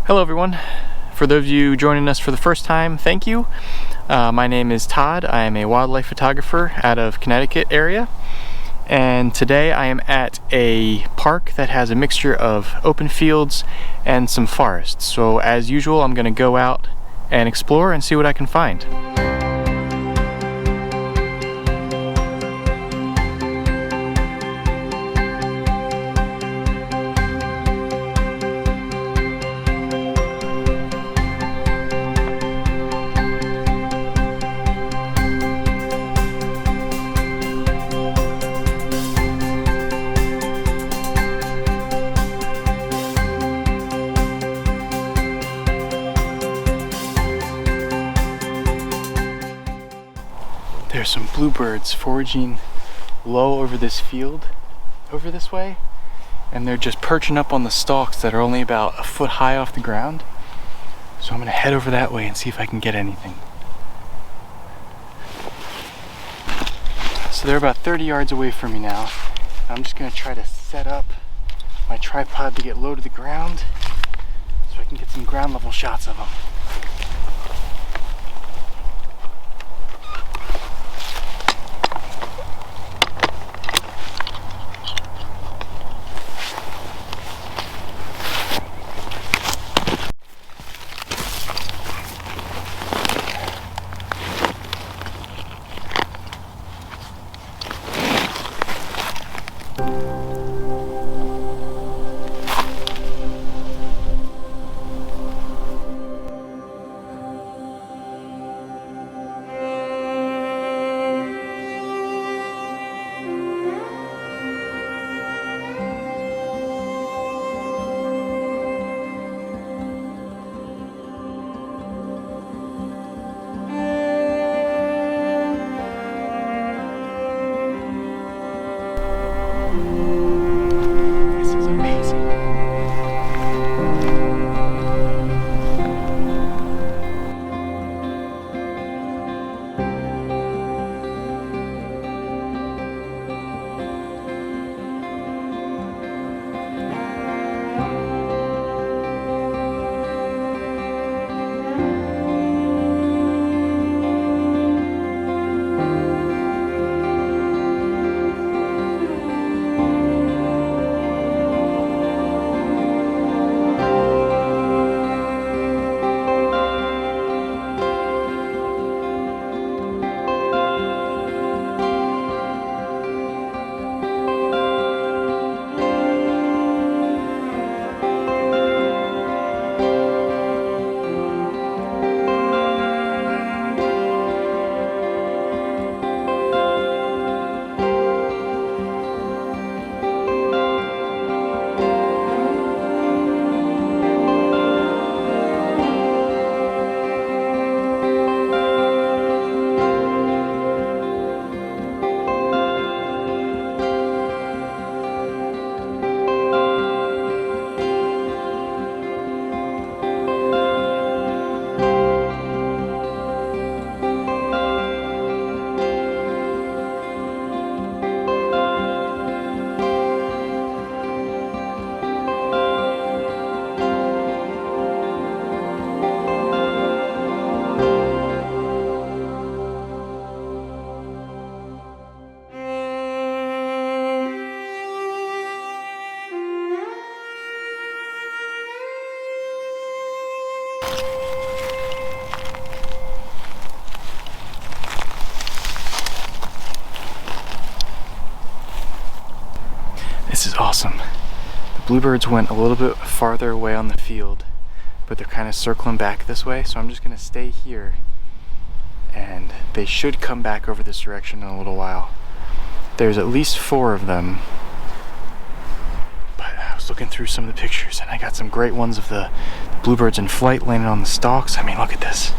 Hello everyone. For those of you joining us for the first time, thank you. My name is Todd. I am a wildlife photographer out of Connecticut area. And today I am at a park that has a mixture of open fields and some forests. So as usual, I'm going to go out and explore and see what I can find. There's some bluebirds foraging low over this field, over this way, and they're just perching up on the stalks that are only about a foot high off the ground. So I'm gonna head over that way and see if I can get anything. So they're about 30 yards away from me now. I'm just gonna try to set up my tripod to get low to the ground so I can get some ground level shots of them. This is awesome. The bluebirds went a little bit farther away on the field, but they're kind of circling back this way, so I'm just gonna stay here and they should come back over this direction in a little while. There's at least 4 of them, but I was looking through some of the pictures and I got some great ones of the bluebirds in flight landing on the stalks. I mean, look at this.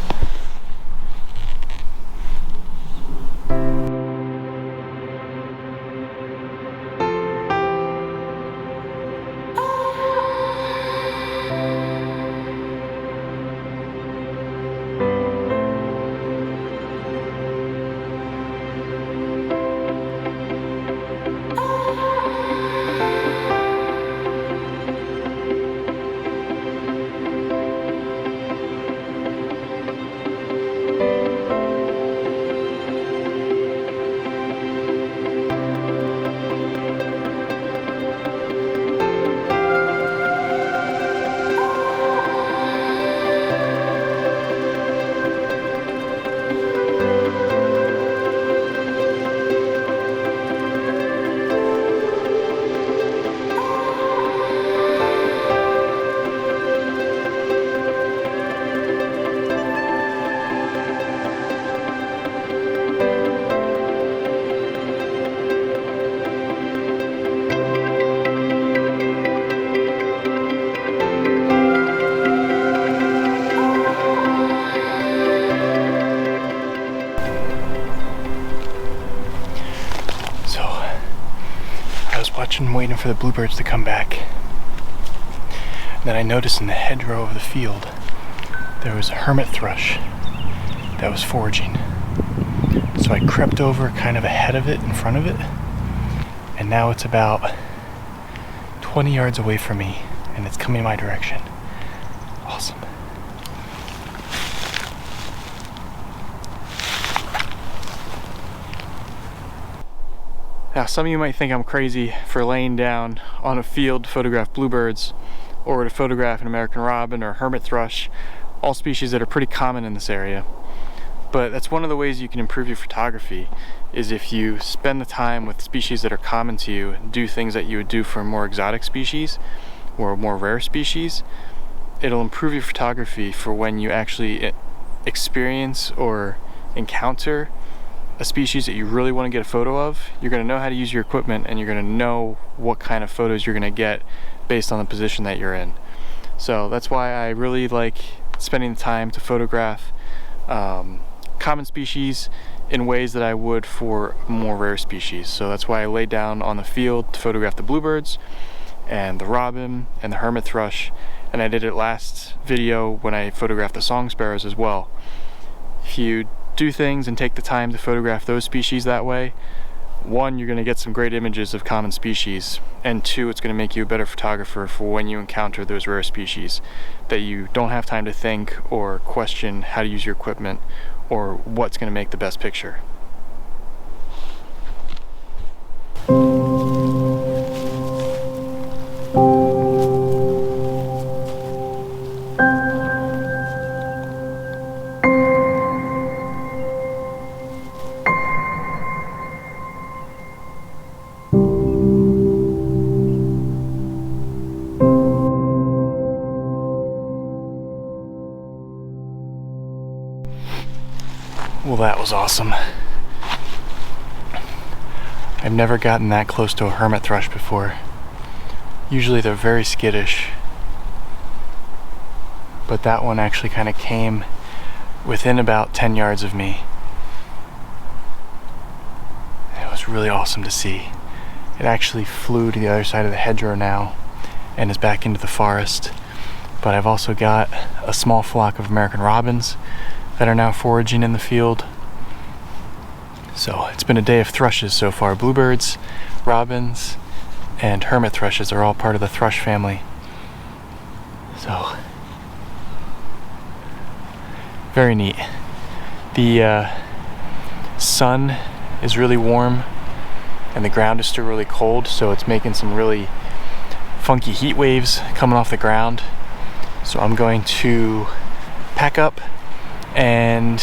and waiting for the bluebirds to come back. And then I noticed in the hedgerow of the field there was a hermit thrush that was foraging. So I crept over kind of ahead of it, in front of it, and now it's about 20 yards away from me and it's coming my direction. Awesome. Now, some of you might think I'm crazy for laying down on a field to photograph bluebirds or to photograph an American robin or hermit thrush, all species that are pretty common in this area. But that's one of the ways you can improve your photography, is if you spend the time with species that are common to you, do things that you would do for a more exotic species or a more rare species. It'll improve your photography for when you actually experience or encounter a species that you really want to get a photo of. You're going to know how to use your equipment and you're going to know what kind of photos you're going to get based on the position that you're in. So that's why I really like spending the time to photograph common species in ways that I would for more rare species. So that's why I laid down on the field to photograph the bluebirds and the robin and the hermit thrush, and I did it last video when I photographed the song sparrows as well. If you do things and take the time to photograph those species that way, one, you're going to get some great images of common species, and two, it's going to make you a better photographer for when you encounter those rare species that you don't have time to think or question how to use your equipment or what's going to make the best picture. Well, that was awesome. I've never gotten that close to a hermit thrush before. Usually they're very skittish, but that one actually kind of came within about 10 yards of me. It was really awesome to see. It actually flew to the other side of the hedgerow now and is back into the forest. But I've also got a small flock of American robins that are now foraging in the field. So it's been a day of thrushes so far. Bluebirds, robins, and hermit thrushes are all part of the thrush family. So, very neat. The sun is really warm and the ground is still really cold, so it's making some really funky heat waves coming off the ground. So I'm going to pack up and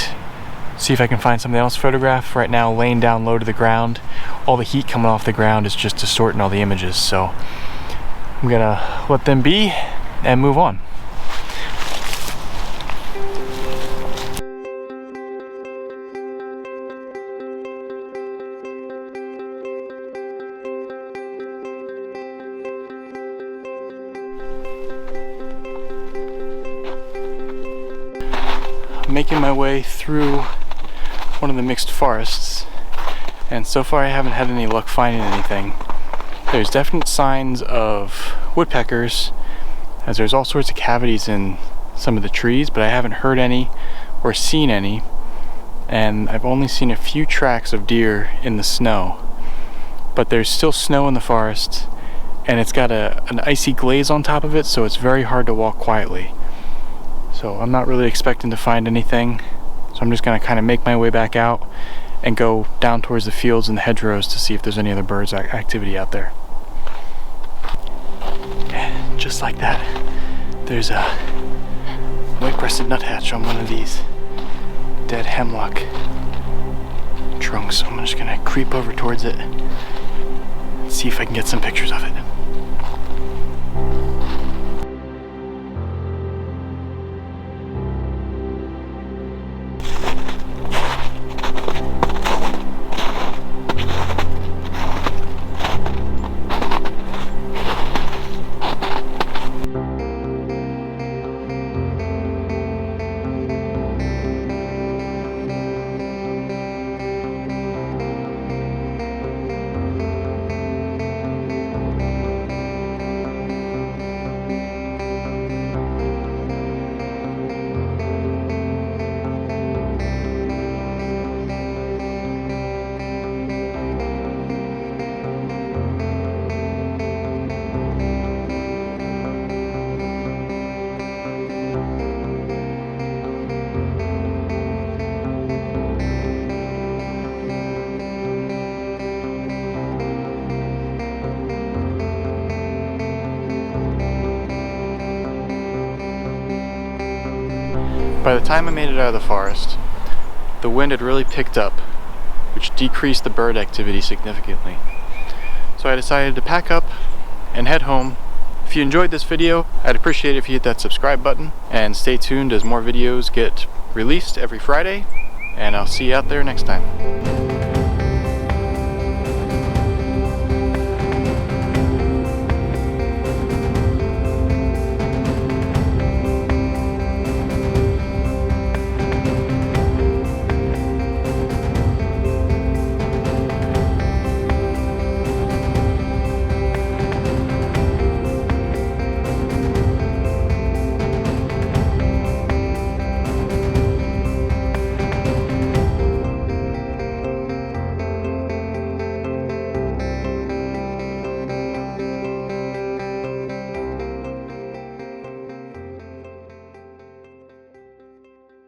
see if I can find something else to photograph. Right now, laying down low to the ground, all the heat coming off the ground is just distorting all the images, so I'm gonna let them be and move on. Making my way through one of the mixed forests, and so far I haven't had any luck finding anything. There's definite signs of woodpeckers, as there's all sorts of cavities in some of the trees, but I haven't heard any or seen any, and I've only seen a few tracks of deer in the snow. But there's still snow in the forest, and it's got an icy glaze on top of it, so it's very hard to walk quietly. So I'm not really expecting to find anything, so I'm just going to kind of make my way back out and go down towards the fields and the hedgerows to see if there's any other birds activity out there. And just like that, there's a white-breasted nuthatch on one of these dead hemlock trunks. So I'm just going to creep over towards it and see if I can get some pictures of it. By the time I made it out of the forest, the wind had really picked up, which decreased the bird activity significantly. So I decided to pack up and head home. If you enjoyed this video, I'd appreciate it if you hit that subscribe button and stay tuned as more videos get released every Friday, and I'll see you out there next time.